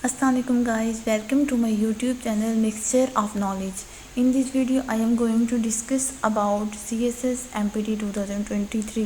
Assalamualaikum guys, welcome to my YouTube channel Mixture of Knowledge. In this video I am going to discuss about CSS MPT 2023.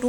2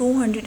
200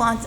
5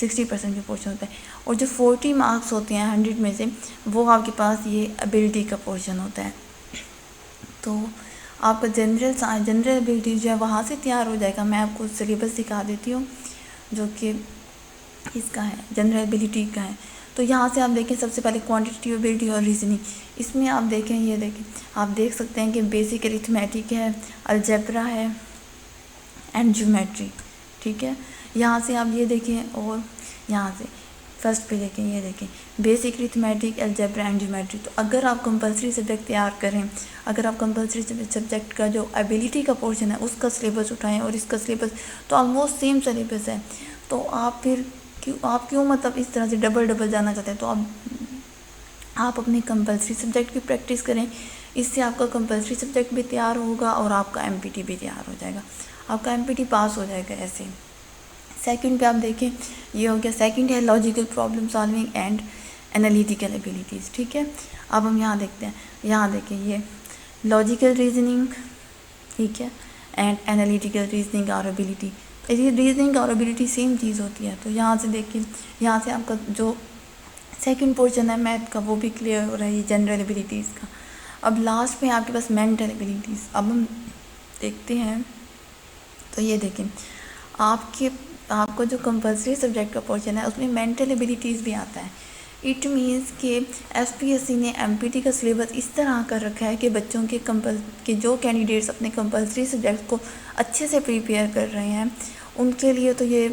60% کا portion ہوتا ہے، اور جو 40 marks ہوتے ہیں 100 میں سے وہ آپ کے پاس یہ ایبلٹی کا پورشن ہوتا ہے. تو آپ کا جنرل ایبلٹی جو ہے وہاں سے تیار ہو جائے گا. میں آپ کو سلیبس دکھا دیتی ہوں جو کہ اس کا ہے، جنرل ایبلٹی کا ہے. تو یہاں سے آپ دیکھیں سب سے پہلے کوانٹیٹیو ایبلٹی اور ریزننگ. اس میں آپ دیکھیں، یہ دیکھیں آپ دیکھ سکتے ہیں کہ بیسک ارتھمیٹک ہے، الجبرا ہے اینڈ جیومیٹری. ٹھیک ہے، یہاں سے آپ یہ دیکھیں، اور یہاں سے فرسٹ پہ دیکھیں، یہ دیکھیں basic arithmetic, algebra and geometry. تو اگر آپ کمپلسری سبجیکٹ تیار کریں، اگر آپ کمپلسری سبجیکٹ کا جو ایبلٹی کا پورشن ہے اس کا سلیبس اٹھائیں اور اس کا سلیبس تو آلموسٹ سیم سلیبس ہے، تو آپ پھر کیوں مطلب اس طرح سے ڈبل جانا چاہتے ہیں؟ تو آپ اپنے کمپلسری سبجیکٹ کی پریکٹس کریں. اس سے آپ کا کمپلسری سبجیکٹ بھی تیار ہوگا اور آپ کا ایم پی ٹی بھی تیار ہو جائے گا، آپ کا ایم پی ٹی پاس ہو جائے گا. ایسے سیکنڈ پہ آپ دیکھیں، یہ ہو گیا سیکنڈ ہے logical problem solving and analytical abilities. ٹھیک ہے، اب ہم یہاں دیکھتے ہیں، یہاں دیکھیں یہ لاجیکل ریزننگ، ٹھیک ہے، اینڈ انالیٹیکل ریزننگ اور ایبیلیٹی. ریزننگ اور ایبیلیٹی سیم چیز ہوتی ہے. تو یہاں سے دیکھیں، یہاں سے آپ کا جو سیکنڈ پورشن ہے میتھ کا وہ بھی کلیئر ہو رہا ہے، جنرل ایبیلیٹیز کا. اب لاسٹ میں آپ کے پاس مینٹل ایبیلیٹیز. اب ہم دیکھتے ہیں، تو یہ دیکھیں آپ کو جو کمپلسری سبجیکٹ کا پورشن ہے اس میں مینٹل ایبیلیٹیز بھی آتا ہے. اٹ مینس کہ ایس پی ایس سی نے ایم پی ٹی کا سلیبس اس طرح کر رکھا ہے کہ بچوں کے جو کینڈیڈیٹس اپنے کمپلسری سبجیکٹ کو اچھے سے پریپیئر کر رہے ہیں ان کے لیے تو یہ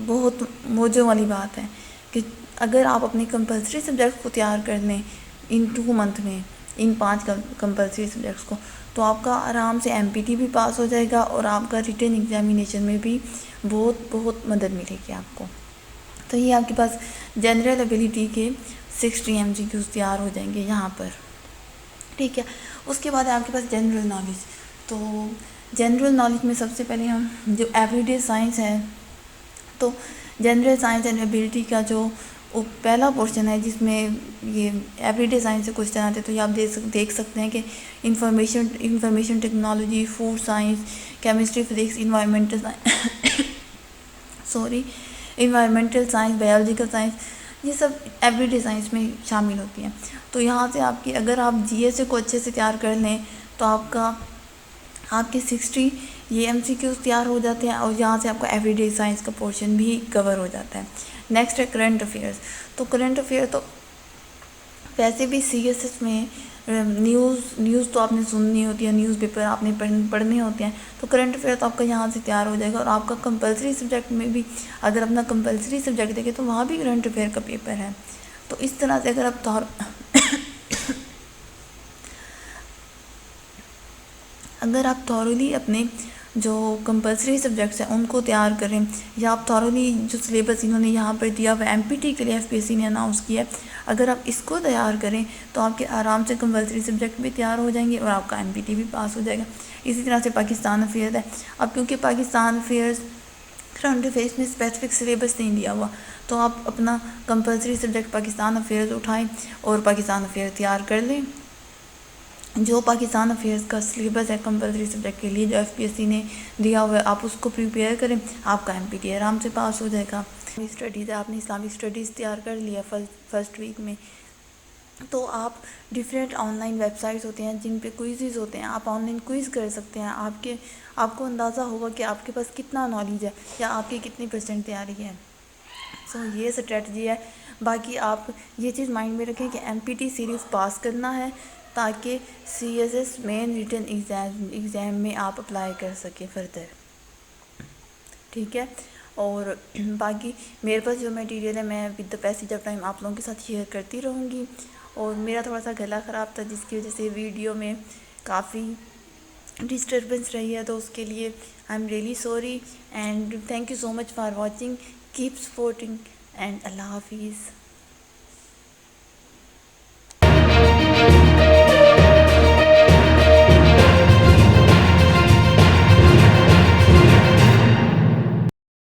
بہت موجوں والی بات ہے کہ اگر آپ اپنے کمپلسری سبجیکٹ کو تیار کر لیں ان 2 منتھ میں، ان 5 کمپلسری سبجیکٹس کو، تو آپ کا آرام سے ایم پی ٹی بھی پاس ہو جائے گا اور آپ کا ریٹن ایگزامینیشن میں بھی بہت مدد ملے گی آپ کو. تو یہ آپ کے پاس جنرل ایبیلیٹی کے 60 MCQs تیار ہو جائیں گے یہاں پر. ٹھیک ہے، اس کے بعد آپ کے پاس جنرل نالج. تو جنرل نالج میں سب سے پہلے ہم جو ایوری ڈے سائنس ہے، تو جنرل سائنس اینڈ ایبیلیٹی کا جو پہلا پورشن ہے جس میں یہ ایوری ڈے سائنس سے کوشچن آتے ہیں، تو یہ آپ دیکھ سکتے ہیں کہ information technology, food science, chemistry, physics, environmental science, biological science, یہ سب ایوری ڈے سائنس میں شامل ہوتی ہیں. تو یہاں سے اگر آپ جی ایس کو اچھے سے تیار کر لیں تو آپ کے 60 یہ MCQs تیار ہو جاتے ہیں، اور یہاں سے آپ کا ایوری ڈے سائنس کا پورشن بھی کور ہو جاتا ہے. نیکسٹ ہے کرنٹ افیئرس. تو کرنٹ افیئر تو ویسے بھی سی ایس ایس میں نیوز تو آپ نے سننی ہوتی ہے، نیوز پیپر آپ نے پڑھنے ہوتے ہیں. تو کرنٹ افیئر تو آپ کا یہاں سے تیار ہو جائے گا. اور آپ کا کمپلسری سبجیکٹ میں بھی اگر اپنا کمپلسری سبجیکٹ دیکھیں تو وہاں بھی کرنٹ افیئر کا پیپر ہے. تو اس طرح سے اگر آپ تھورولی اپنے جو کمپلسری سبجیکٹس ہیں ان کو تیار کریں، یا آپ تھورولی جو سلیبس انہوں نے یہاں پر دیا ہوا ایم پی ٹی کے لیے ایف پی ایس سی نے اناؤنس کیا ہے، اگر آپ اس کو تیار کریں تو آپ کے آرام سے کمپلسری سبجیکٹ بھی تیار ہو جائیں گے اور آپ کا ایم پی ٹی بھی پاس ہو جائے گا. اسی طرح سے پاکستان افیئرز ہے. اب کیونکہ پاکستان افیئرز کرنٹ افیئرز میں اسپیسیفک سلیبس نہیں دیا ہوا، تو آپ اپنا کمپلسری سبجیکٹ پاکستان افیئرز اٹھائیں اور پاکستان افیئر تیار کر لیں. جو پاکستان افیئرز کا سلیبس ہے کمپلسری سبجیکٹ کے لیے جو ایف پی ایس سی نے دیا ہوا ہے، آپ اس کو پریپیئر کریں، آپ کا ایم پی ٹی آرام سے پاس ہو جائے گا. اسٹڈیز ہے، آپ نے اسلامک اسٹڈیز تیار کر لیا فرسٹ ویک میں، تو آپ different on line web sites ہوتے ہیں جن پہ کوئزز ہوتے ہیں، آپ آن لائن کوئز کر سکتے ہیں. آپ کو اندازہ ہوگا کہ آپ کے پاس کتنا نالج ہے یا آپ کی کتنی % تیاری ہے. سو یہ اسٹریٹجی ہے. باقی آپ یہ چیز مائنڈ میں رکھیں کہ ایم پی ٹی صرف پاس کرنا ہے تاکہ سی ایس ایس مین ریٹن ایگزام میں آپ اپلائی کر سکیں فردر. ٹھیک ہے، اور باقی میرے پاس جو میٹیریل ہے میں with the passage of time آپ لوگوں کے ساتھ شیئر کرتی رہوں گی. اور میرا تھوڑا سا گلا خراب تھا جس کی وجہ سے ویڈیو میں کافی ڈسٹربنس رہی ہے، تو اس کے لیے I am really sorry and thank you so much for watching. Keep supporting and اللہ حافظ.